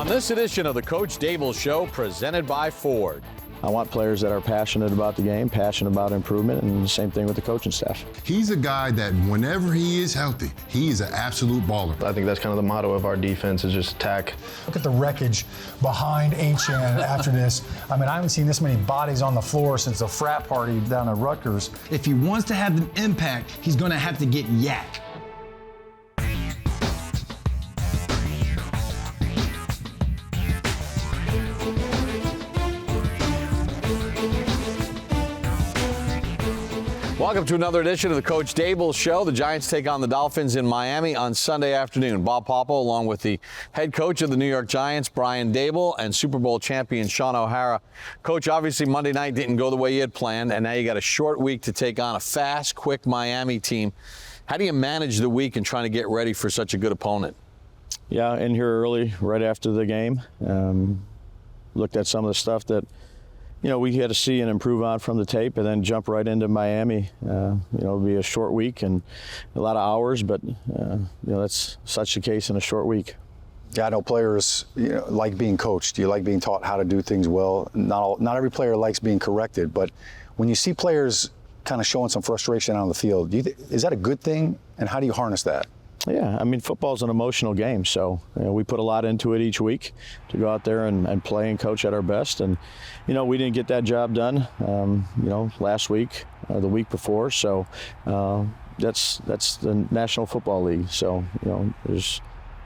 On this edition of the Coach Daboll Show, presented by Ford. I want players that are passionate about the game, passionate about improvement, and the same thing with the coaching staff. He's a guy that whenever he is healthy, he is an absolute baller. I think that's kind of the motto of our defense is just attack. Look at the wreckage behind HN after this. I mean, I haven't seen this many bodies on the floor since the frat party down at Rutgers. If he wants to have an impact, he's going to have to get yak. Welcome to another edition of the Coach Daboll Show. The Giants take on the Dolphins in Miami on Sunday afternoon. Bob Papa, along with the head coach of the New York Giants, Brian Daboll, and Super Bowl champion Shaun O'Hara. Coach, obviously Monday night didn't go the way you had planned, and now you got a short week to take on a fast, quick Miami team. How do you manage the week and trying to get ready for such a good opponent? Yeah, in here early, right after the game. Looked at some of the stuff that we had to see and improve on from the tape, and then jump right into Miami. It'll be a short week and a lot of hours, but that's such the case in a short week. Yeah, I know players like being coached. You like being taught how to do things well. Not every player likes being corrected, but when you see players kind of showing some frustration on the field, is that a good thing? And how do you harness that? Yeah, I mean, football's an emotional game, so we put a lot into it each week to go out there and play and coach at our best. And, we didn't get that job done, last week, the week before. So that's the National Football League. So,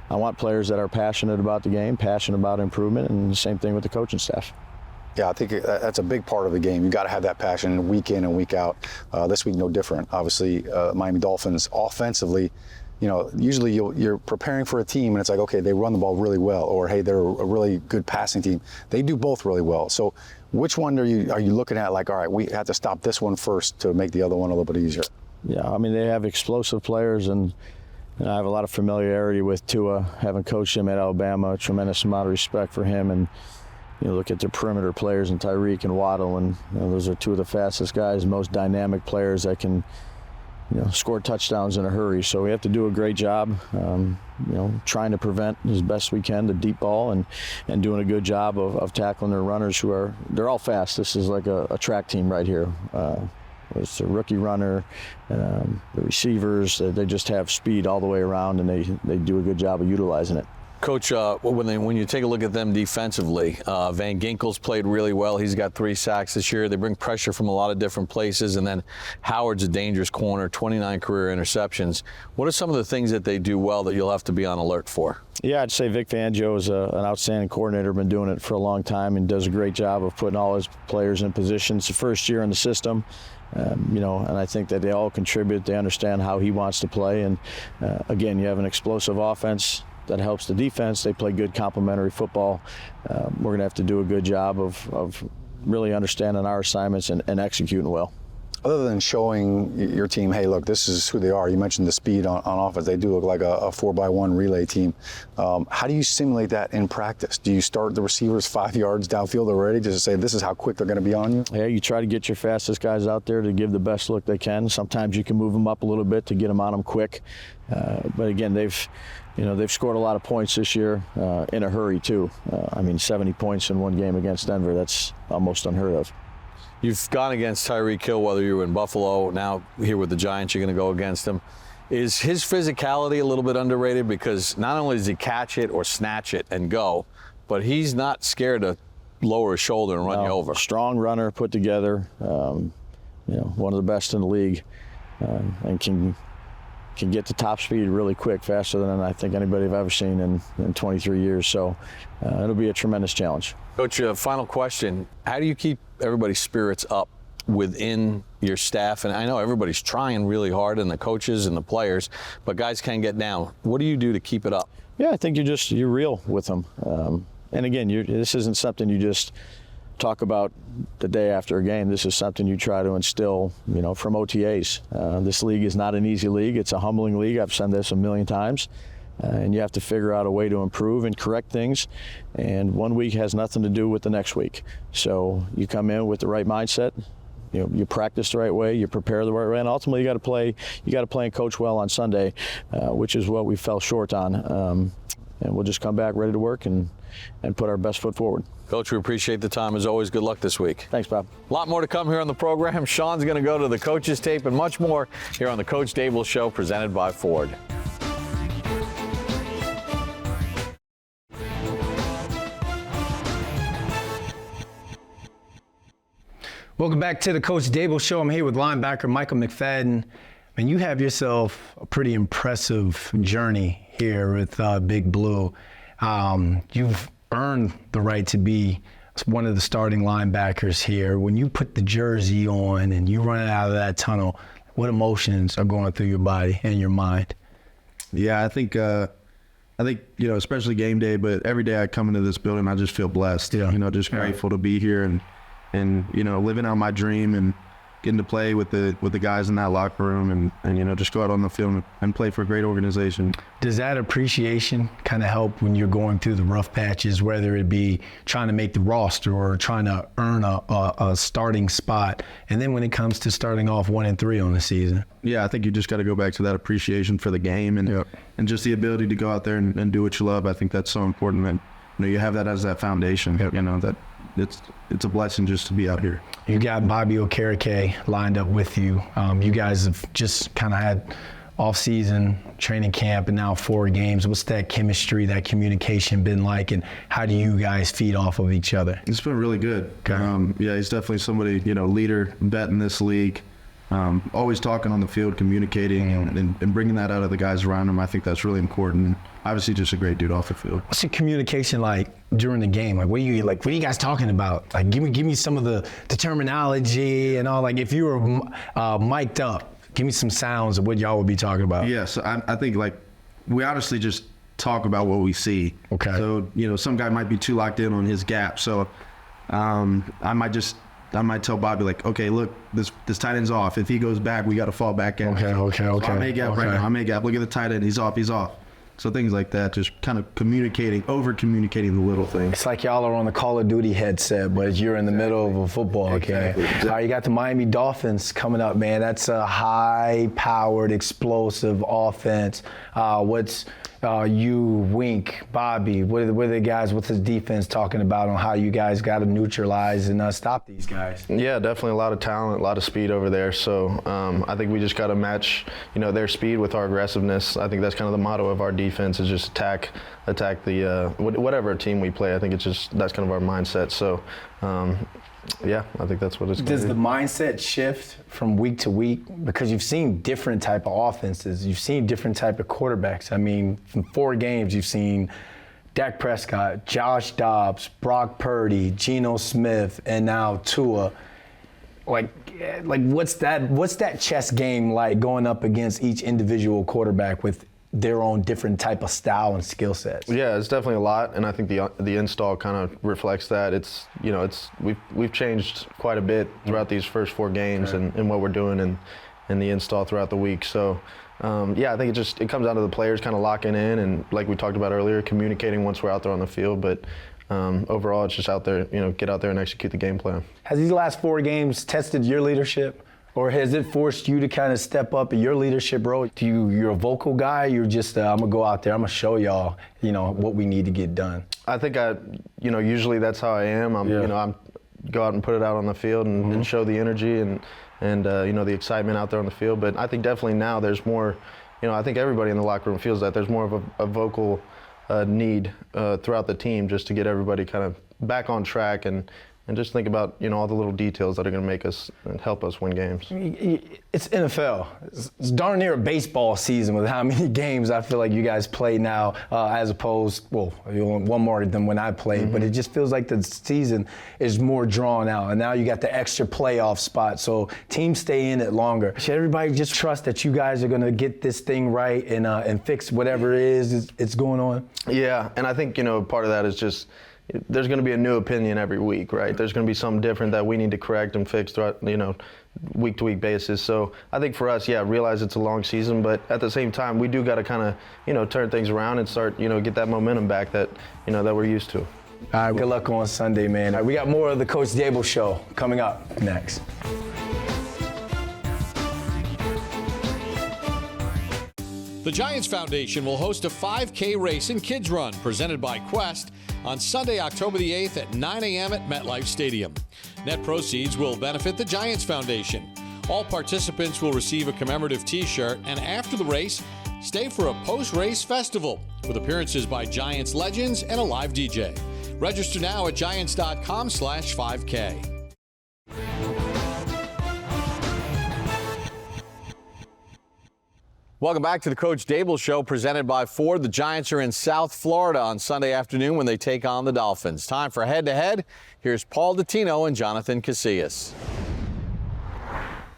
I want players that are passionate about the game, passionate about improvement, and the same thing with the coaching staff. Yeah, I think that's a big part of the game. You got to have that passion week in and week out. This week, no different. Obviously, Miami Dolphins offensively, usually you're preparing for a team and it's like, okay, they run the ball really well, or hey, they're a really good passing team. They do both really well. So which one are you looking at like, all right, we have to stop this one first to make the other one a little bit easier? Yeah, I mean, they have explosive players, and I have a lot of familiarity with Tua, having coached him at Alabama, a tremendous amount of respect for him. And look at their perimeter players and Tyreek and Waddle, and those are two of the fastest guys, most dynamic players that can score touchdowns in a hurry. So we have to do a great job, trying to prevent as best we can the deep ball, and doing a good job of tackling their runners they're all fast. This is like a track team right here. It's a rookie runner, the receivers, they just have speed all the way around, and they do a good job of utilizing it. Coach, when you take a look at them defensively, Van Ginkel's played really well. He's got 3 sacks this year. They bring pressure from a lot of different places. And then Howard's a dangerous corner, 29 career interceptions. What are some of the things that they do well that you'll have to be on alert for? Yeah, I'd say Vic Fangio is an outstanding coordinator, been doing it for a long time, and does a great job of putting all his players in position. It's the first year in the system. And I think that they all contribute. They understand how he wants to play. And again, you have an explosive offense that helps the defense. They play good complementary football. We're going to have to do a good job of really understanding our assignments and executing well. Other than showing your team, hey, look, this is who they are. You mentioned the speed on offense. They do look like a 4x1 relay team. How do you simulate that in practice? Do you start the receivers 5 yards downfield already just to say this is how quick they're going to be on you? Yeah, you try to get your fastest guys out there to give the best look they can. Sometimes you can move them up a little bit to get them on them quick. But again, they've scored a lot of points this year in a hurry too. 70 points in one game against Denver, that's almost unheard of. You've gone against Tyreek Hill, whether you were in Buffalo, now here with the Giants, you're going to go against him. Is his physicality a little bit underrated? Because not only does he catch it or snatch it and go, but he's not scared to lower his shoulder and run you over. Strong runner, put together, one of the best in the league, and can get to top speed really quick, faster than I think anybody I've ever seen in 23 years. So it'll be a tremendous challenge. Coach, final question. How do you keep everybody's spirits up within your staff? And I know everybody's trying really hard, and the coaches and the players, but guys can get down. What do you do to keep it up? Yeah, I think you're real with them. And again, this isn't something you just talk about the day after a game. This is something you try to instill, from OTAs. This league is not an easy league. It's a humbling league. I've said this a million times. And you have to figure out a way to improve and correct things. And one week has nothing to do with the next week. So you come in with the right mindset. You practice the right way, you prepare the right way, and ultimately you got to play and coach well on Sunday, which is what we fell short on. we'll just come back ready to work and put our best foot forward. Coach, we appreciate the time. As always, good luck this week. Thanks, Bob. A lot more to come here on the program. Shaun's going to go to the coach's tape and much more here on the Coach Daboll Show, presented by Ford. Welcome back to the Coach Daboll Show. I'm here with linebacker Michael McFadden. And you have yourself a pretty impressive journey here with Big Blue. You've earned the right to be one of the starting linebackers here. When you put the jersey on and you run out of that tunnel, what emotions are going through your body and your mind? Yeah, I think especially game day, but every day I come into this building, I just feel blessed. Yeah. Just grateful to be here and living out my dream and getting to play with the guys in that locker room and just go out on the field and play for a great organization. Does that appreciation kind of help when you're going through the rough patches, whether it be trying to make the roster or trying to earn a starting spot, and then when it comes to starting off 1-3 on the season? Yeah, I think you just got to go back to that appreciation for the game and just the ability to go out there and do what you love. I think that's so important that you have that as that foundation. That it's a blessing just to be out here. You got Bobby Okereke lined up with you. You guys have just kind of had off-season training camp and now 4 games. What's that chemistry, that communication been like, and how do you guys feed off of each other? It's been really good. Okay. He's definitely somebody, leader, vet in this league. Always talking on the field, communicating, and bringing that out of the guys around him. I think that's really important. Obviously, just a great dude off the field. What's your communication like during the game? What are you guys talking about? Like, give me some of the terminology and all. Like, if you were mic'd up, give me some sounds of what y'all would be talking about. Yeah, so I think we honestly just talk about what we see. Okay. So some guy might be too locked in on his gap. So I might tell Bobby, okay, look, this tight end's off. If he goes back, we got to fall back in. Okay. So I may gap right now. I may gap. Look at the tight end. He's off. So things like that, just kind of over-communicating the little things. It's like y'all are on the Call of Duty headset, but you're in the middle of a football game. All right, you got the Miami Dolphins coming up, man. That's a high-powered, explosive offense. What's you, Wink, Bobby, what are the guys, what's the defense talking about on how you guys got to neutralize and stop these guys? Yeah, definitely a lot of talent, a lot of speed over there. So I think we just got to match, their speed with our aggressiveness. I think that's kind of the motto of our defense, is just attack the whatever team we play. I think that's kind of our mindset. So yeah, I think that's what it's going to be. Does the mindset shift from week to week? Because you've seen different type of offenses. You've seen different type of quarterbacks. I mean, from 4 games, you've seen Dak Prescott, Josh Dobbs, Brock Purdy, Geno Smith, and now Tua. Like what's that chess game like going up against each individual quarterback with their own different type of style and skill sets? Yeah, it's definitely a lot, and I think the install kind of reflects that. We've changed quite a bit throughout these first 4 games and what we're doing and the install throughout the week. So I think it comes down to the players kind of locking in and, like we talked about earlier, communicating once we're out there on the field. But overall, it's just out there, get out there and execute the game plan. Has these last 4 games tested your leadership? Or has it forced you to kind of step up in your leadership role? You're a vocal guy, you're just, I'm going to go out there, I'm going to show y'all, what we need to get done? I think usually that's how I am. I'm go out and put it out on the field and show the energy and the excitement out there on the field. But I think definitely now there's more, I think everybody in the locker room feels that there's more of a vocal need throughout the team just to get everybody kind of back on track and just think about, all the little details that are going to make us and help us win games. It's NFL. It's darn near a baseball season with how many games I feel like you guys play now, as opposed, one more than when I played, but it just feels like the season is more drawn out. And now you got the extra playoff spot, so teams stay in it longer. Should everybody just trust that you guys are going to get this thing right and fix whatever it is it's going on? Yeah, and I think, part of that is just, there's going to be a new opinion every week, right? There's going to be something different that we need to correct and fix throughout, week-to-week basis. So I think for us, realize it's a long season, but at the same time, we do got to kind of, turn things around and start, get that momentum back that, that we're used to. All right, good luck on Sunday, man. All right, we got more of the Coach Daboll Show coming up next. The Giants Foundation will host a 5K race and kids run presented by Quest on Sunday, October the 8th at 9 a.m. at MetLife Stadium. Net proceeds will benefit the Giants Foundation. All participants will receive a commemorative T-shirt, and after the race, stay for a post-race festival with appearances by Giants legends and a live DJ. Register now at giants.com/5K. Welcome back to the Coach Daboll Show, presented by Ford. The Giants are in South Florida on Sunday afternoon when they take on the Dolphins. Time for head-to-head. Here's Paul Dottino and Jonathan Casillas.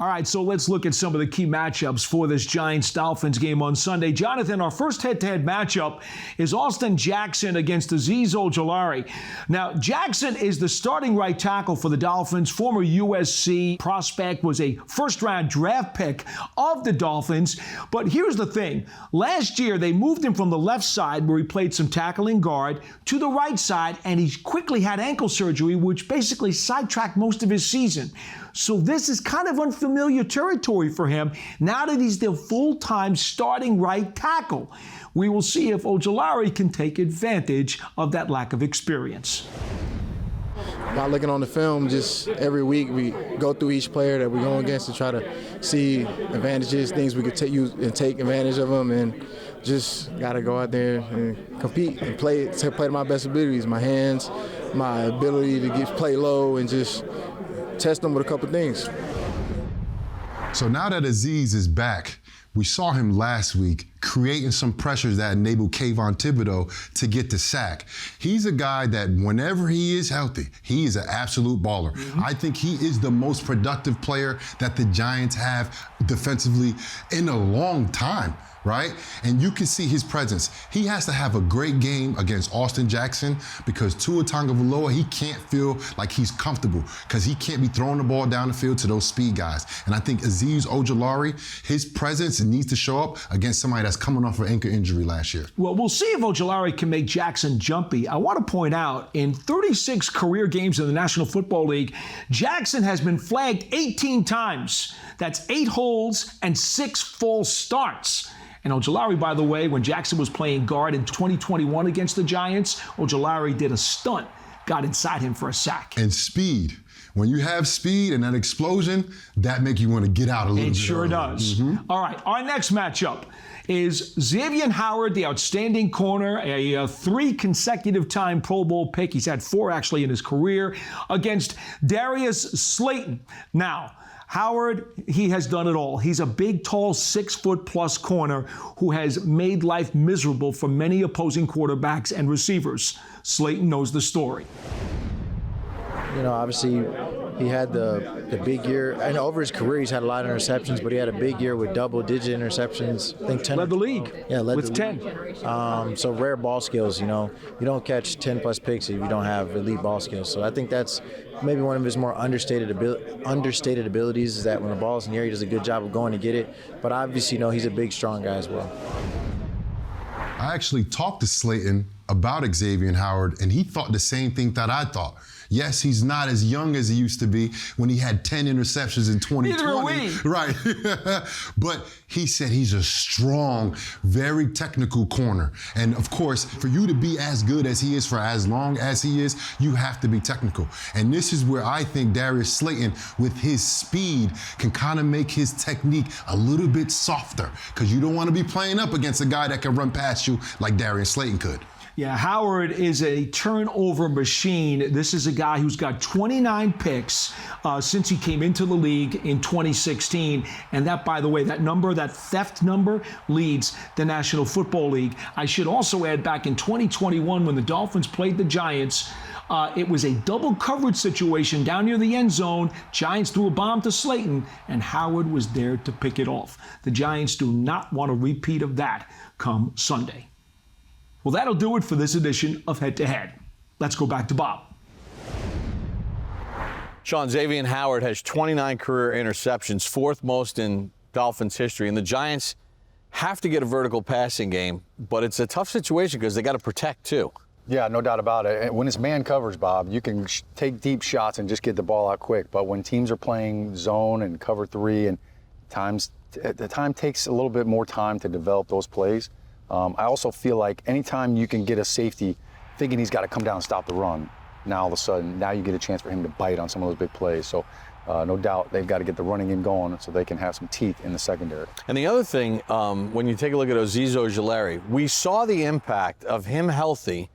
All right, so let's look at some of the key matchups for this Giants-Dolphins game on Sunday. Jonathan, our first head-to-head matchup is Austin Jackson against Azeez Ojulari. Now, Jackson is the starting right tackle for the Dolphins. Former USC prospect, was a first-round draft pick of the Dolphins. But here's the thing. Last year, they moved him from the left side, where he played some tackling guard, to the right side, and he quickly had ankle surgery, which basically sidetracked most of his season. So this is kind of unfamiliar territory for him now that he's the full-time starting right tackle. We will see if Ojulari can take advantage of that lack of experience. By looking on the film, just every week we go through each player that we're going against to try to see advantages, things we could take advantage of them, and just got to go out there and compete and play to my best abilities, my hands, my ability to play low, and just test them with a couple things. So now that Azeez is back, we saw him last week creating some pressures that enabled Kayvon Thibodeau to get the sack. He's a guy that whenever he is healthy, he is an absolute baller. I think he is the most productive player that the Giants have defensively in a long time. Right? And you can see his presence. He has to have a great game against Austin Jackson because Tua Tagovailoa, he can't feel like he's comfortable because he can't be throwing the ball down the field to those speed guys. And I think Azeez Ojulari, his presence needs to show up against somebody that's coming off an ankle injury last year. Well, we'll see if Ojulari can make Jackson jumpy. I want to point out, in 36 career games in the National Football League, Jackson has been flagged 18 times. That's 8 holds and 6 false starts. And Ojulari, by the way, when Jackson was playing guard in 2021 against the Giants, Ojulari did a stunt, got inside him for a sack. And speed. When you have speed and that explosion, that make you want to get out a little bit. It sure does. All right, our next matchup is Xavier Howard, the outstanding corner, a 3 consecutive time Pro Bowl pick. He's had 4 actually in his career, against Darius Slayton. Now, Howard, he has done it all. He's a big, tall, 6-foot-plus corner who has made life miserable for many opposing quarterbacks and receivers. Slayton knows the story. You know, obviously, he had the big year. And over his career, he's had a lot of interceptions, but he had a big year with double-digit interceptions. I think 10. Led the league. Yeah, led with the 10. League. So rare ball skills, you know. You don't catch 10-plus picks if you don't have elite ball skills. So I think that's maybe one of his more understated abilities, is that when the ball's in the air, he does a good job of going to get it. But obviously, you know, he's a big, strong guy as well. I actually talked to Slayton about Xavier Howard, and he thought the same thing that I thought. Yes, he's not as young as he used to be when he had 10 interceptions in 2020. Neither are we. Right. But he said he's a strong, very technical corner. And of course, for you to be as good as he is for as long as he is, you have to be technical. And this is where I think Darius Slayton, with his speed, can kind of make his technique a little bit softer, because you don't want to be playing up against a guy that can run past you like Darius Slayton could. Yeah, Howard is a turnover machine. This is a guy who's got 29 picks since he came into the league in 2016. And that, by the way, that number, that theft number, leads the National Football League. I should also add, back in 2021, when the Dolphins played the Giants, it was a double coverage situation down near the end zone. Giants threw a bomb to Slayton, and Howard was there to pick it off. The Giants do not want a repeat of that come Sunday. Well, that'll do it for this edition of Head to Head. Let's go back to Bob. Shaun, Xavier Howard has 29 career interceptions, 4th most in Dolphins history. And the Giants have to get a vertical passing game, but it's a tough situation because they got to protect too. Yeah, no doubt about it. And when it's man coverage, Bob, you can take deep shots and just get the ball out quick. But when teams are playing zone and cover 3, and times the time takes a little bit more time to develop those plays. I also feel like anytime you can get a safety thinking he's got to come down and stop the run, now all of a sudden, now you get a chance for him to bite on some of those big plays. So no doubt they've got to get the running game going so they can have some teeth in the secondary. And the other thing, when you take a look at Azeez Ojulari, we saw the impact of him healthy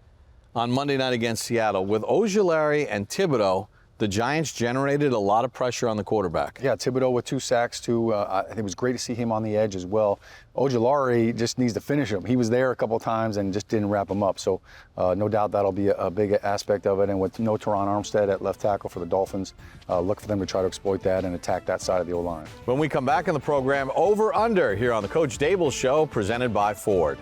on Monday night against Seattle. With Ojulari and Thibodeau, the Giants generated a lot of pressure on the quarterback. Yeah, Thibodeau with 2 sacks, too. I think it was great to see him on the edge as well. Ojulari just needs to finish him. He was there a couple of times and just didn't wrap him up. So no doubt that'll be a big aspect of it. And with no Teron Armstead at left tackle for the Dolphins, look for them to try to exploit that and attack that side of the O-line. When we come back in the program, Over Under here on the Coach Daboll Show, presented by Ford.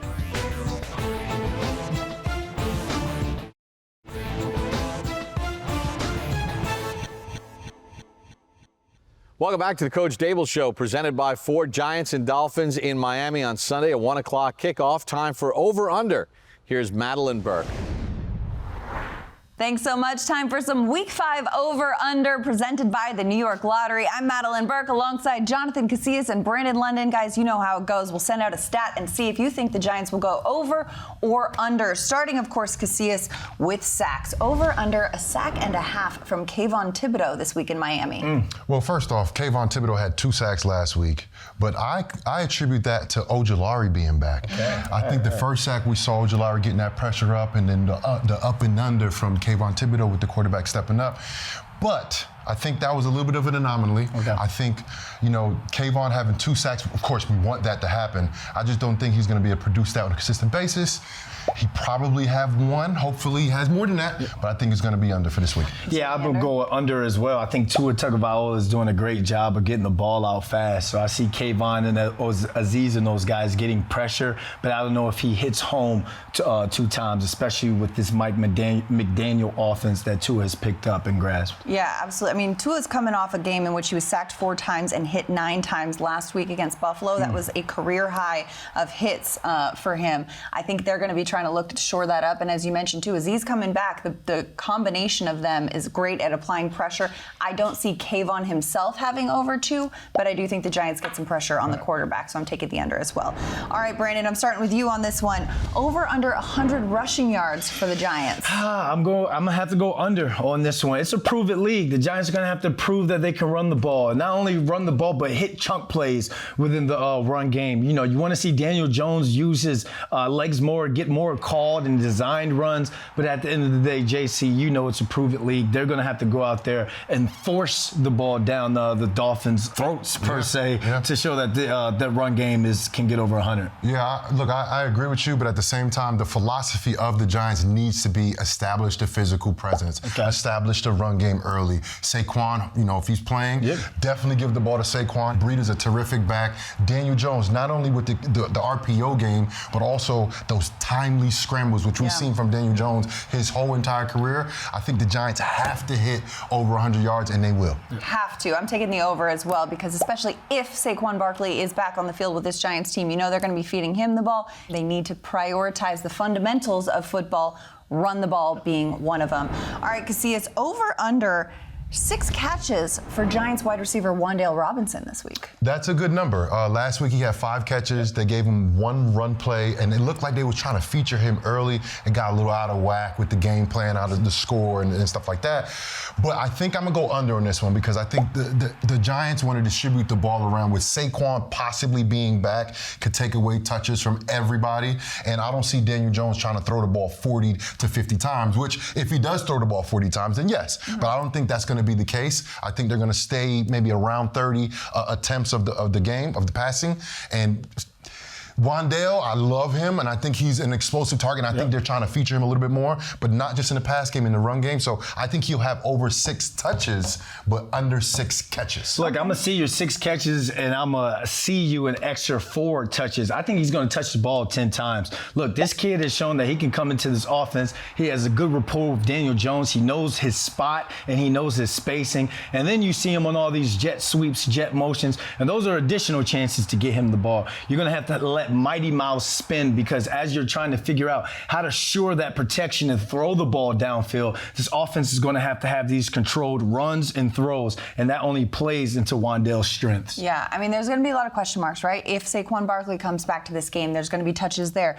Welcome back to the Coach Daboll Show, presented by Ford. Giants and Dolphins in Miami on Sunday, a 1 o'clock kickoff. Time for Over Under. Here's Madeline Burke. Thanks so much. Time for some Week 5 Over-Under presented by the New York Lottery. I'm Madeline Burke alongside Jonathan Casillas and Brandon London. Guys, you know how it goes. We'll send out a stat and see if you think the Giants will go over or under. Starting, of course, Casillas with sacks. Over-under a sack and a half from Kayvon Thibodeau this week in Miami. Well, first off, Kayvon Thibodeau had 2 sacks last week, but I attribute that to Ojulari being back. I think the first sack we saw Ojulari getting that pressure up, and then the up and under from Kayvon Thibodeau with the quarterback stepping up. But I think that was a little bit of an anomaly. I think, Kayvon having 2 sacks, of course, we want that to happen. I just don't think he's going to be able to produce that on a consistent basis. He probably have 1. Hopefully he has more than that, but I think it's going to be under for this week. Yeah, I'm going to go under as well. I think Tua Tagovailoa is doing a great job of getting the ball out fast. So I see Kayvon and Azeez and those guys getting pressure, but I don't know if he hits home 2 times, especially with this Mike McDaniel offense that Tua has picked up and grasped. Yeah, absolutely. I mean, Tua's coming off a game in which he was sacked 4 times and hit 9 times last week against Buffalo. That was a career high of hits for him. I think they're going to be trying to look to shore that up. And as you mentioned too, Azeez coming back, the combination of them is great at applying pressure. I don't see Kayvon himself having over 2, but I do think the Giants get some pressure on the quarterback, so I'm taking the under as well. All right, Brandon, I'm starting with you on this one. Over under 100 rushing yards for the Giants. I'm gonna have to go under on this one. It's a prove-it league. The Giants are gonna have to prove that they can run the ball, and not only run the ball, but hit chunk plays within the run game. You want to see Daniel Jones use his legs more, get more called and designed runs, but at the end of the day, JC, it's a prove-it league. They're going to have to go out there and force the ball down the Dolphins' throats, per se, to show that that run game can get over 100. Yeah, look, I agree with you, but at the same time, the philosophy of the Giants needs to be establish the physical presence, establish the run game early. Saquon, if he's playing, definitely give the ball to Saquon. Breeder's a terrific back. Daniel Jones, not only with the RPO game, but also those timely scrambles, which we've seen from Daniel Jones his whole entire career. I think the Giants have to hit over 100 yards, and they will. Have to. I'm taking the over as well, because especially if Saquon Barkley is back on the field with this Giants team, they're going to be feeding him the ball. They need to prioritize the fundamentals of football, run the ball being one of them. All right, Casillas, over under 6 catches for Giants wide receiver Wan'Dale Robinson this week. That's a good number. Last week he had 5 catches. They gave him 1 run play, and it looked like they were trying to feature him early and got a little out of whack with the game plan, out of the score and stuff like that. But I think I'm going to go under on this one, because I think the Giants want to distribute the ball around, with Saquon possibly being back, could take away touches from everybody. And I don't see Daniel Jones trying to throw the ball 40 to 50 times, which if he does throw the ball 40 times, then yes. But I don't think that's going to be the case. I think they're going to stay maybe around 30 attempts of the game, of the passing. And Wan'Dale, I love him, and I think he's an explosive target. I think they're trying to feature him a little bit more, but not just in the pass game, in the run game. So I think he'll have over 6 touches, but under 6 catches. Look, I'm going to see your 6 catches, and I'm going to see you an extra 4 touches. I think he's going to touch the ball 10 times. Look, this kid has shown that he can come into this offense. He has a good rapport with Daniel Jones. He knows his spot, and he knows his spacing. And then you see him on all these jet sweeps, jet motions, and those are additional chances to get him the ball. You're going to have to let that Mighty Mouse spin, because as you're trying to figure out how to shore that protection and throw the ball downfield, this offense is going to have these controlled runs and throws, and that only plays into Wan'Dale's strengths. Yeah, I mean, there's going to be a lot of question marks, right? If Saquon Barkley comes back to this game, there's going to be touches there.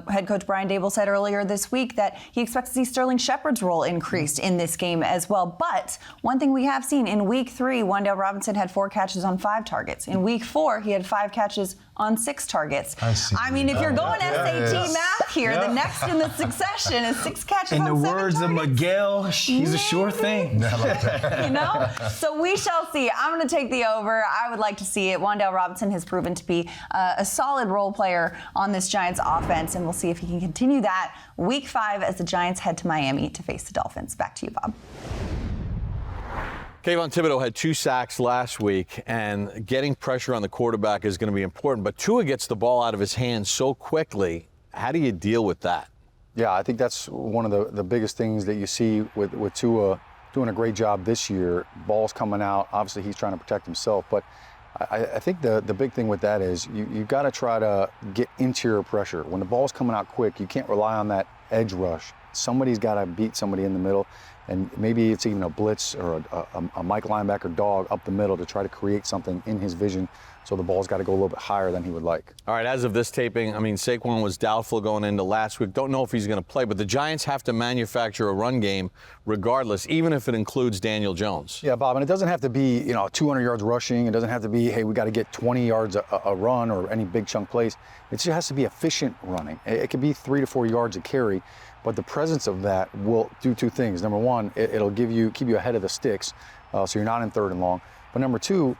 Head coach Brian Daboll said earlier this week that he expects to see Sterling Shepard's role increased in this game as well. But one thing we have seen in week 3, Wan'Dale Robinson had 4 catches on 5 targets. In week 4, he had 5 catches on 6 targets. I mean, if you're going SAT math here, the next in the succession is 6 catches in on 7 the words targets. of Miguel, he's a sure thing. You know? So we shall see. I'm going to take the over. I would like to see it. Wan'Dale Robinson has proven to be a solid role player on this Giants offense, and we'll see if he can continue that week 5 as the Giants head to Miami to face the Dolphins. Back to you, Bob. Kayvon Thibodeau had 2 sacks last week, and getting pressure on the quarterback is going to be important. But Tua gets the ball out of his hands so quickly. How do you deal with that? Yeah, I think that's one of the biggest things that you see with Tua doing a great job this year. Ball's coming out. Obviously, he's trying to protect himself. But I think the big thing with that is you've got to try to get interior pressure. When the ball's coming out quick, you can't rely on that edge rush. Somebody's got to beat somebody in the middle. And maybe it's even a blitz or a Mike linebacker dog up the middle to try to create something in his vision. So the ball's got to go a little bit higher than he would like. All right, as of this taping, I mean, Saquon was doubtful going into last week. Don't know if he's going to play, but the Giants have to manufacture a run game regardless, even if it includes Daniel Jones. Yeah, Bob, and it doesn't have to be, 200 yards rushing. It doesn't have to be, hey, we got to get 20 yards a run or any big chunk plays. It just has to be efficient running. It could be 3 to 4 yards a carry. But the presence of that will do 2 things. Number 1, it'll keep you ahead of the sticks, so you're not in 3rd and long. But number 2,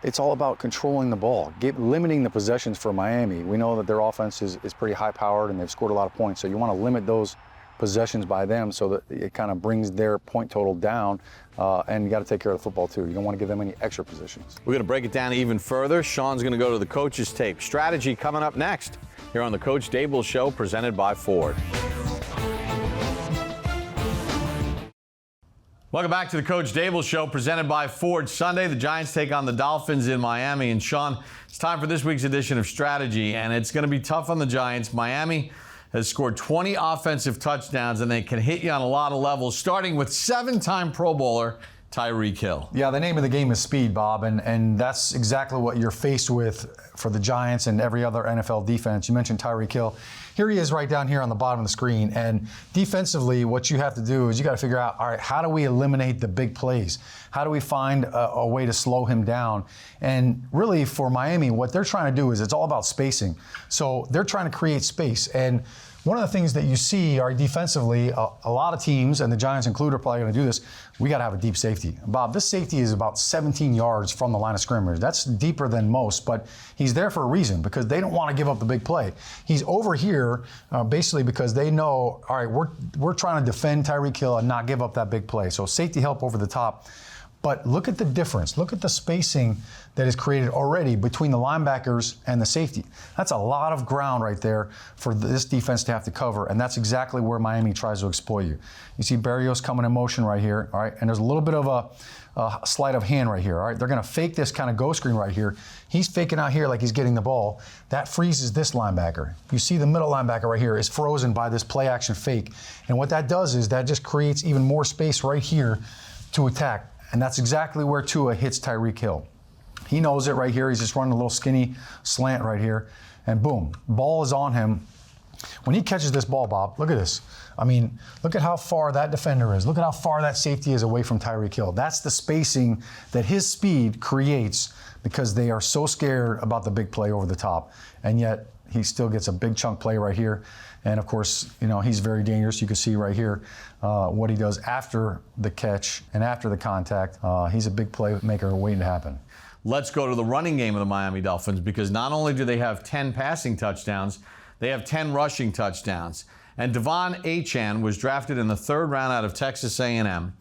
it's all about controlling the ball, limiting the possessions for Miami. We know that their offense is pretty high-powered and they've scored a lot of points. So you want to limit those possessions by them so that it kind of brings their point total down. And you got to take care of the football too. You don't want to give them any extra positions. We're going to break it down even further. Shaun's going to go to the coach's tape. Strategy coming up next here on the Coach Daboll Show, presented by Ford. Welcome back to the Coach Daboll Show, presented by Ford. Sunday, the Giants take on the Dolphins in Miami. And Shaun, it's time for this week's edition of Strategy, and it's going to be tough on the Giants. Miami has scored 20 offensive touchdowns, and they can hit you on a lot of levels, starting with 7-time Pro Bowler Tyreek Hill. Yeah, the name of the game is speed, Bob, and that's exactly what you're faced with for the Giants and every other NFL defense. You mentioned Tyreek Hill. Here he is right down here on the bottom of the screen. And defensively, what you have to do is you got to figure out, all right, how do we eliminate the big plays? How do we find a way to slow him down? And really for Miami, what they're trying to do is it's all about spacing. So they're trying to create space. And one of the things that you see are defensively, a lot of teams, and the Giants included, are probably going to do this. We got to have a deep safety. Bob, this safety is about 17 yards from the line of scrimmage. That's deeper than most, but he's there for a reason because they don't want to give up the big play. He's over here basically because they know, all right, we're trying to defend Tyreek Hill and not give up that big play. So safety help over the top. But look at the difference. Look at the spacing that is created already between the linebackers and the safety. That's a lot of ground right there for this defense to have to cover, and that's exactly where Miami tries to exploit you. You see Berrios coming in motion right here, all right, and there's a little bit of a sleight of hand right here, all right? They're going to fake this kind of go screen right here. He's faking out here like he's getting the ball. That freezes this linebacker. You see the middle linebacker right here is frozen by this play action fake, and what that does is that just creates even more space right here to attack. And that's exactly where Tua hits Tyreek Hill. He knows it right here. He's just running a little skinny slant right here. And boom, ball is on him. When he catches this ball, Bob, look at this. I mean, look at how far that defender is. Look at how far that safety is away from Tyreek Hill. That's the spacing that his speed creates because they are so scared about the big play over the top. And yet he still gets a big chunk play right here. And of course, you know, he's very dangerous. You can see right here what he does after the catch and after the contact. He's a big play maker waiting to happen. Let's go to the running game of the Miami Dolphins, because not only do they have 10 passing touchdowns, they have 10 rushing touchdowns. And Devon Achane was drafted in the 3rd round out of Texas A&M.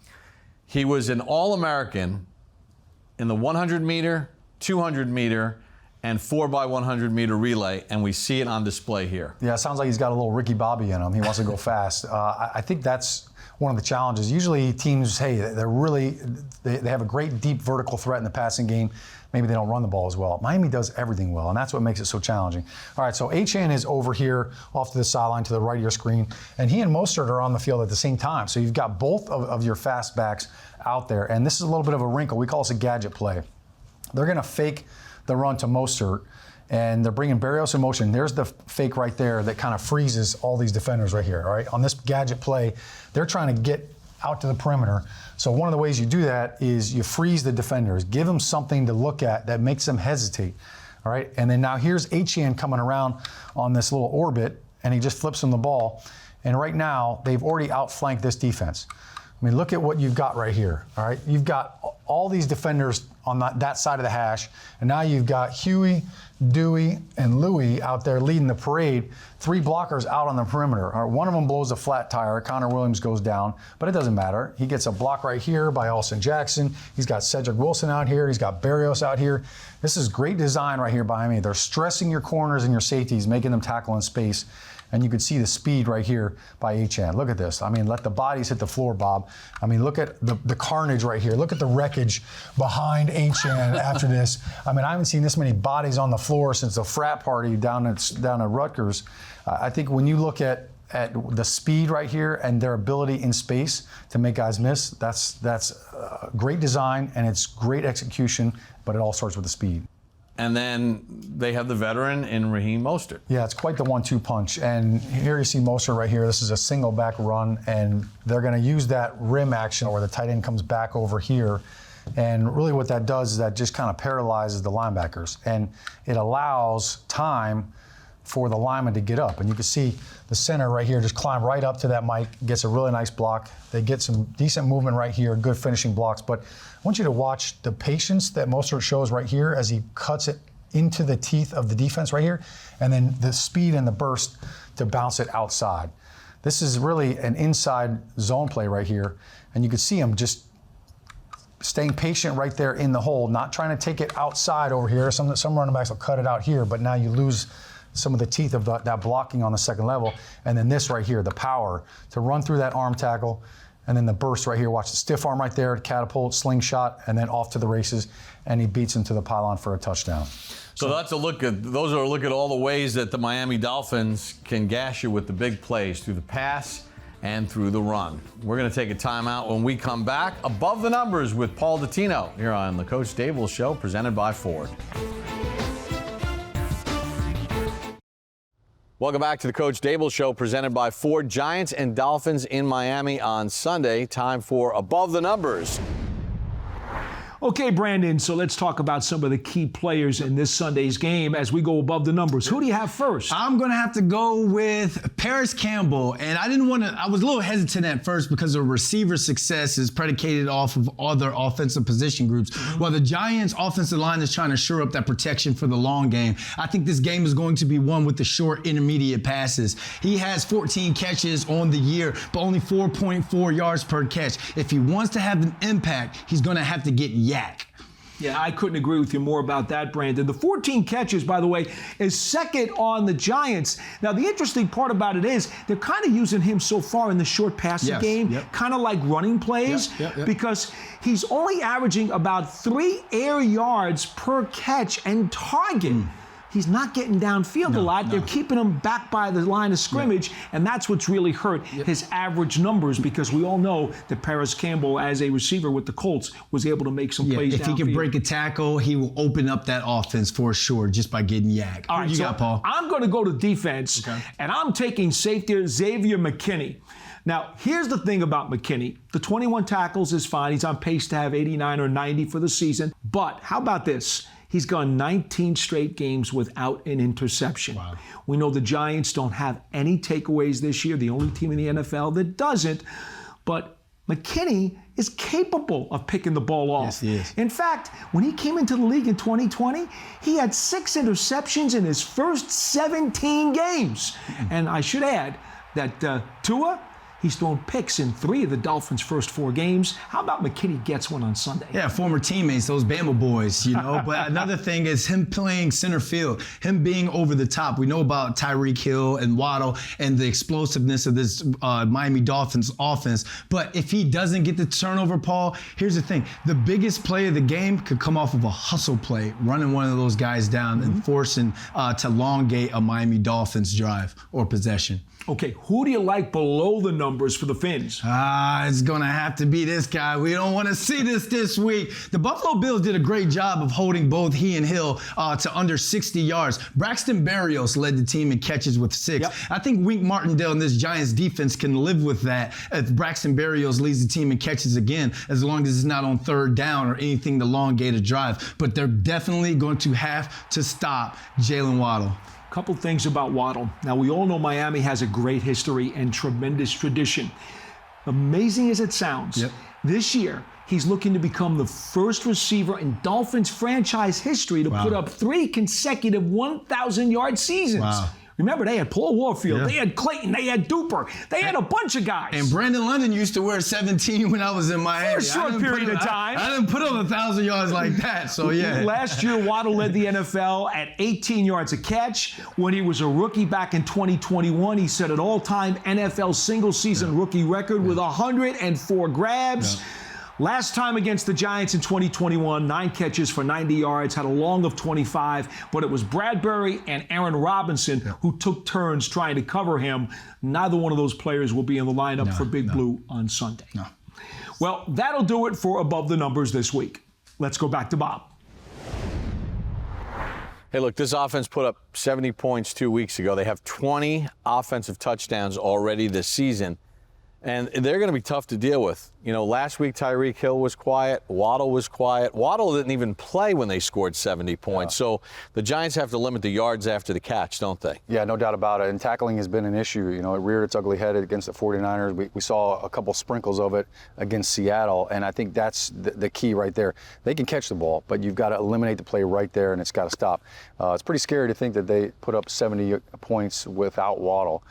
He was an All-American in the 100-meter, 200-meter, and 4x100 meter relay, and we see it on display here. Yeah, it sounds like he's got a little Ricky Bobby in him. He wants to go fast. I think that's one of the challenges. Usually teams, hey, they have a great deep vertical threat in the passing game. Maybe they don't run the ball as well. Miami does everything well, and that's what makes it so challenging. All right, so Achane is over here off to the sideline to the right of your screen, and he and Mostert are on the field at the same time. So you've got both of your fast backs out there, and this is a little bit of a wrinkle. We call this a gadget play. They're going to fake the run to Mostert, and they're bringing Berrios in motion. There's the fake right there that kind of freezes all these defenders right here. All right, on this gadget play, they're trying to get out to the perimeter. So one of the ways you do that is you freeze the defenders, give them something to look at that makes them hesitate. All right, and then now here's Achane coming around on this little orbit, and he just flips them the ball. And right now, they've already outflanked this defense. I mean, look at what you've got right here. All right, you've got all these defenders on that side of the hash, and now you've got Huey, Dewey, and Louie out there leading the parade. 3 blockers out on the perimeter. All right, one of them blows a flat tire. Connor Williams goes down, but it doesn't matter. He gets a block right here by Austin Jackson. He's got Cedric Wilson out here. He's got Berrios out here. This is great design right here by me. They're stressing your corners and your safeties, making them tackle in space. And you can see the speed right here by Achane. Look at this. I mean, let the bodies hit the floor, Bob. I mean, look at the carnage right here. Look at the wreckage behind Achane after this. I mean, I haven't seen this many bodies on the floor since the frat party down at Rutgers. I think when you look at the speed right here and their ability in space to make guys miss, that's great design and it's great execution, but it all starts with the speed. And then they have the veteran in Raheem Mostert. Yeah, it's quite the 1-2 punch. And here you see Mostert right here. This is a single back run, and they're going to use that rim action where the tight end comes back over here. And really what that does is that just kind of paralyzes the linebackers. And it allows time for the lineman to get up. And you can see the center right here just climb right up to that mic, gets a really nice block. They get some decent movement right here, good finishing blocks. But I want you to watch the patience that Mostert shows right here as he cuts it into the teeth of the defense right here, and then the speed and the burst to bounce it outside. This is really an inside zone play right here, and you can see him just staying patient right there in the hole, not trying to take it outside over here. Some running backs will cut it out here, but now you lose some of the teeth of that blocking on the second level. And then this right here, the power to run through that arm tackle, and then the burst right here. Watch the stiff arm right there, catapult, slingshot, and then off to the races, and he beats him to the pylon for a touchdown. So those are a look at all the ways that the Miami Dolphins can gash you with the big plays through the pass and through the run. We're going to take a timeout. When we come back, Above the Numbers with Paul Dottino here on the Coach Daboll Show, presented by Ford. Welcome back to the Coach Daboll Show, presented by Ford. Giants and Dolphins in Miami on Sunday. Time for Above the Numbers. Okay, Brandon, so let's talk about some of the key players in this Sunday's game as we go above the numbers. Who do you have first? I'm going to have to go with Paris Campbell. And I was a little hesitant at first because the receiver success is predicated off of other offensive position groups. While the Giants' offensive line is trying to shore up that protection for the long game, I think this game is going to be won with the short intermediate passes. He has 14 catches on the year, but only 4.4 yards per catch. If he wants to have an impact, he's going to have to get yak. Yeah, I couldn't agree with you more about that, Brandon. The 14 catches, by the way, is second on the Giants. Now, the interesting part about it is they're kind of using him so far in the short passing game, kind of like running plays, because he's only averaging about 3 air yards per catch and target. He's not getting downfield a lot. They're keeping him back by the line of scrimmage, and that's what's really hurt his average numbers, because we all know that Paris Campbell, as a receiver with the Colts, was able to make some plays downfield. If he can break a tackle, he will open up that offense for sure just by getting yak. All right, you got, Paul? I'm going to go to defense, and I'm taking safety Xavier McKinney. Now, here's the thing about McKinney. The 21 tackles is fine. He's on pace to have 89 or 90 for the season. But how about this? He's gone 19 straight games without an interception. Wow. We know the Giants don't have any takeaways this year, the only team in the NFL that doesn't. But McKinney is capable of picking the ball off. Yes, he is. In fact, when he came into the league in 2020, he had 6 interceptions in his first 17 games. And I should add that Tua, He's thrown picks in 3 of the Dolphins' first 4 games. How about McKinney gets one on Sunday? Yeah, former teammates, those Bama boys, you know. But another thing is him playing center field, him being over the top. We know about Tyreek Hill and Waddle and the explosiveness of this Miami Dolphins offense. But if he doesn't get the turnover, Paul, here's the thing. The biggest play of the game could come off of a hustle play, running one of those guys down and forcing to elongate a Miami Dolphins drive or possession. Okay, who do you like below the numbers for the Fins? It's going to have to be this guy. We don't want to see this week. The Buffalo Bills did a great job of holding both he and Hill to under 60 yards. Braxton Berrios led the team in catches with 6. Yep. I think Wink Martindale and this Giants defense can live with that if Braxton Berrios leads the team in catches again, as long as it's not on 3rd down or anything to elongate a drive. But they're definitely going to have to stop Jalen Waddle. Couple things about Waddle. Now, we all know Miami has a great history and tremendous tradition. Amazing as it sounds, this year, he's looking to become the first receiver in Dolphins franchise history to put up 3 consecutive 1,000-yard seasons. Wow. Remember, they had Paul Warfield, they had Clayton, they had Duper, they had a bunch of guys. And Brandon London used to wear 17 when I was in Miami. For a short period of time. I didn't put on 1,000 yards like that, so yeah. Last year, Waddle led the NFL at 18 yards a catch. When he was a rookie back in 2021, he set an all-time NFL single-season rookie record with 104 grabs. Last time against the Giants in 2021, 9 catches for 90 yards, had a long of 25, but it was Bradbury and Aaron Robinson who took turns trying to cover him. Neither one of those players will be in the lineup for Big Blue on Sunday. Well, that'll do it for Above the Numbers this week. Let's go back to Bob. Hey, look, this offense put up 70 points 2 weeks ago. They have 20 offensive touchdowns already this season, and they're going to be tough to deal with. You know, last week Tyreek Hill was quiet. Waddle was quiet. Waddle didn't even play when they scored 70 points. So the Giants have to limit the yards after the catch, don't they? Yeah, no doubt about it. And tackling has been an issue. You know, it reared its ugly head against the 49ers. We saw a couple sprinkles of it against Seattle, and I think that's the key right there. They can catch the ball, but you've got to eliminate the play right there, and it's got to stop. It's pretty scary to think that they put up 70 points without Waddle.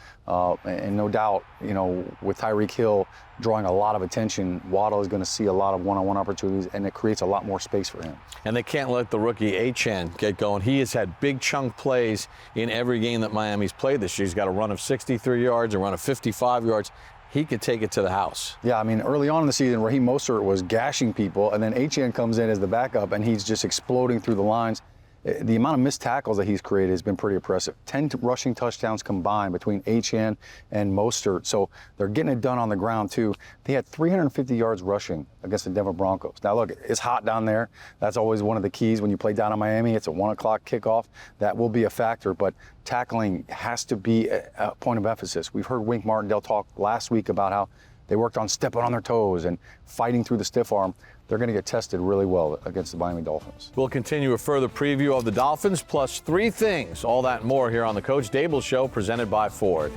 And no doubt, you know, with Tyreek Hill drawing a lot of attention, Waddle is going to see a lot of one-on-one opportunities, and it creates a lot more space for him. And they can't let the rookie Achane get going. He has had big chunk plays in every game that Miami's played this year. He's got a run of 63 yards, a run of 55 yards. He could take it to the house. Yeah, I mean, early on in the season, Raheem Mostert was gashing people, and then Achane comes in as the backup, and he's just exploding through the lines. The amount of missed tackles that he's created has been pretty impressive. 10 rushing touchdowns combined between Achane and Mostert. So they're getting it done on the ground, too. They had 350 yards rushing against the Denver Broncos. Now, look, it's hot down there. That's always one of the keys when you play down in Miami. It's a 1 o'clock kickoff. That will be a factor, but tackling has to be a point of emphasis. We've heard Wink Martindale talk last week about how they worked on stepping on their toes and fighting through the stiff arm. They're going to get tested really well against the Miami Dolphins. We'll continue a further preview of the Dolphins, plus 3 things. All that and more here on the Coach Daboll Show, presented by Ford.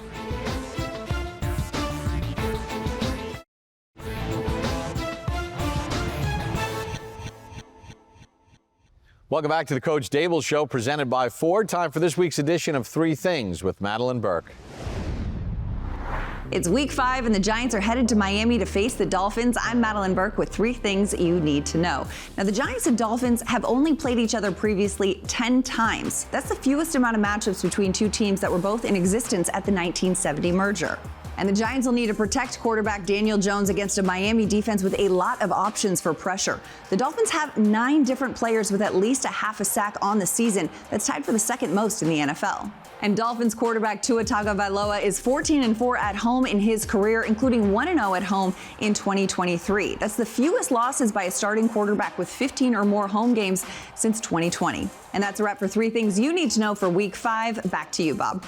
Welcome back to the Coach Daboll Show, presented by Ford. Time for this week's edition of 3 Things with Madeline Burke. It's week 5 and the Giants are headed to Miami to face the Dolphins. I'm Madeline Burke with 3 things you need to know. Now, the Giants and Dolphins have only played each other previously 10 times. That's the fewest amount of matchups between 2 teams that were both in existence at the 1970 merger. And the Giants will need to protect quarterback Daniel Jones against a Miami defense with a lot of options for pressure. The Dolphins have 9 different players with at least a half a sack on the season. That's tied for the second most in the NFL. And Dolphins quarterback Tua Tagovailoa is 14-4 at home in his career, including 1-0 at home in 2023. That's the fewest losses by a starting quarterback with 15 or more home games since 2020. And that's a wrap for 3 things you need to know for week 5. Back to you, Bob.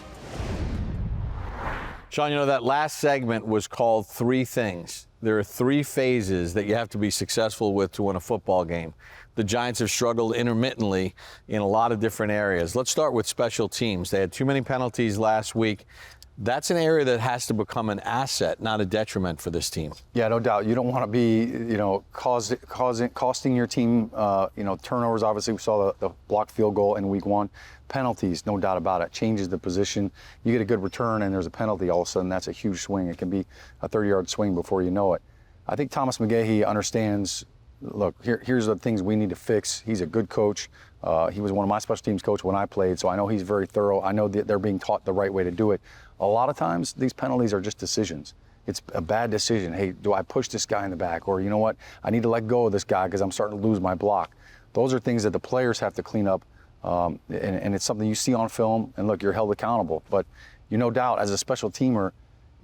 Shaun, you know, that last segment was called 3 Things. There are 3 phases that you have to be successful with to win a football game. The Giants have struggled intermittently in a lot of different areas. Let's start with special teams. They had too many penalties last week. That's an area that has to become an asset, not a detriment for this team. Yeah, no doubt. You don't want to be, costing your team, turnovers. Obviously, we saw the blocked field goal in week 1. Penalties, no doubt about it. Changes the position. You get a good return and there's a penalty, all of a sudden that's a huge swing. It can be a 30-yard swing before you know it. I think Thomas McGahee understands, look, here's the things we need to fix. He's a good coach. He was one of my special teams coach when I played, so I know he's very thorough. I know that they're being taught the right way to do it. A lot of times, these penalties are just decisions. It's a bad decision. Hey, do I push this guy in the back? Or you know what? I need to let go of this guy because I'm starting to lose my block. Those are things that the players have to clean up, and it's something you see on film, and look, you're held accountable. But you no doubt, as a special teamer,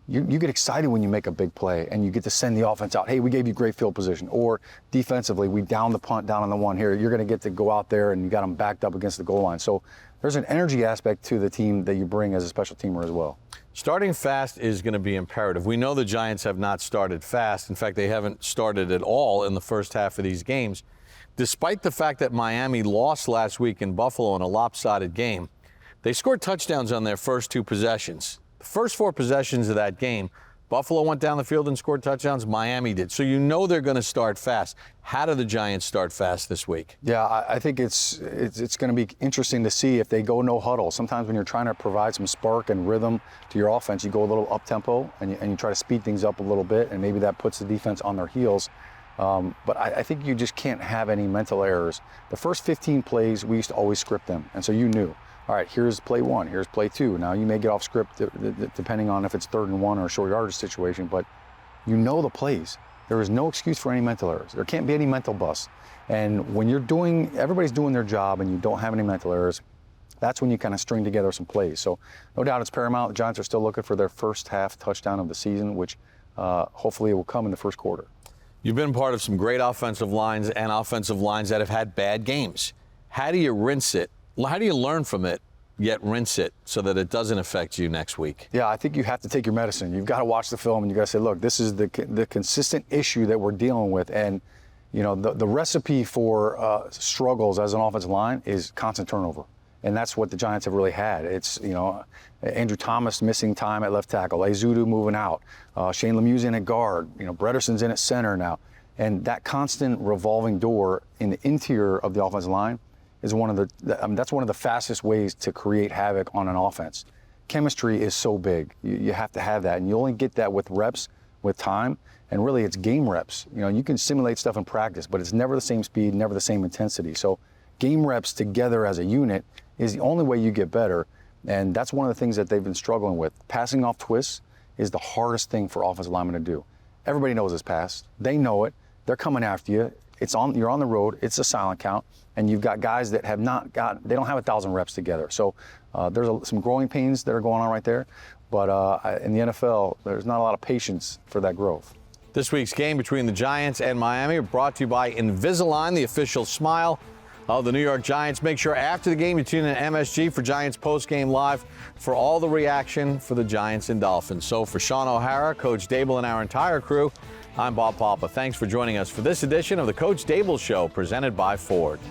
you get excited when you make a big play and you get to send the offense out. Hey, we gave you great field position. Or defensively, we downed the punt down on the 1 here. You're going to get to go out there and you got them backed up against the goal line. So there's an energy aspect to the team that you bring as a special teamer as well. Starting fast is going to be imperative. We know the Giants have not started fast. In fact, they haven't started at all in the first half of these games. Despite the fact that Miami lost last week in Buffalo in a lopsided game, they scored touchdowns on their first 2 possessions. The first 4 possessions of that game, Buffalo went down the field and scored touchdowns. Miami did. So you know they're going to start fast. How do the Giants start fast this week? Yeah, I think it's going to be interesting to see if they go no huddle. Sometimes when you're trying to provide some spark and rhythm to your offense, you go a little up tempo and you try to speed things up a little bit, and maybe that puts the defense on their heels. But I think you just can't have any mental errors. The first 15 plays, we used to always script them, and so you knew. All right, here's play 1, here's play 2. Now you may get off script depending on if it's 3rd and 1 or a short yardage situation, but you know the plays. There is no excuse for any mental errors. There can't be any mental busts. And when everybody's doing their job and you don't have any mental errors, that's when you kind of string together some plays. So no doubt it's paramount. The Giants are still looking for their first half touchdown of the season, which hopefully will come in the first quarter. You've been part of some great offensive lines and offensive lines that have had bad games. How do you rinse it? How do you learn from it, yet rinse it so that it doesn't affect you next week? Yeah, I think you have to take your medicine. You've got to watch the film and you got to say, look, this is the consistent issue that we're dealing with. And, the recipe for struggles as an offensive line is constant turnover. And that's what the Giants have really had. It's, Andrew Thomas missing time at left tackle, Ezeudu moving out, Shane Lemieux's in at guard, Bredeson's in at center now. And that constant revolving door in the interior of the offensive line is that's one of the fastest ways to create havoc on an offense. Chemistry is so big. You have to have that, and you only get that with reps, with time, and really it's game reps. You can simulate stuff in practice, but it's never the same speed, never the same intensity. So game reps together as a unit is the only way you get better, and that's one of the things that they've been struggling with. Passing off twists is the hardest thing for offensive linemen to do. Everybody knows this pass. They know it. They're coming after you. You're on the road. It's a silent count. And you've got guys that they don't have 1,000 reps together. So there's some growing pains that are going on right there. But in the NFL, there's not a lot of patience for that growth. This week's game between the Giants and Miami are brought to you by Invisalign, the official smile of the New York Giants. Make sure after the game you tune in to MSG for Giants Postgame Live for all the reaction for the Giants and Dolphins. So for Shaun O'Hara, Coach Daboll, and our entire crew, I'm Bob Papa. Thanks for joining us for this edition of the Coach Daboll Show, presented by Ford.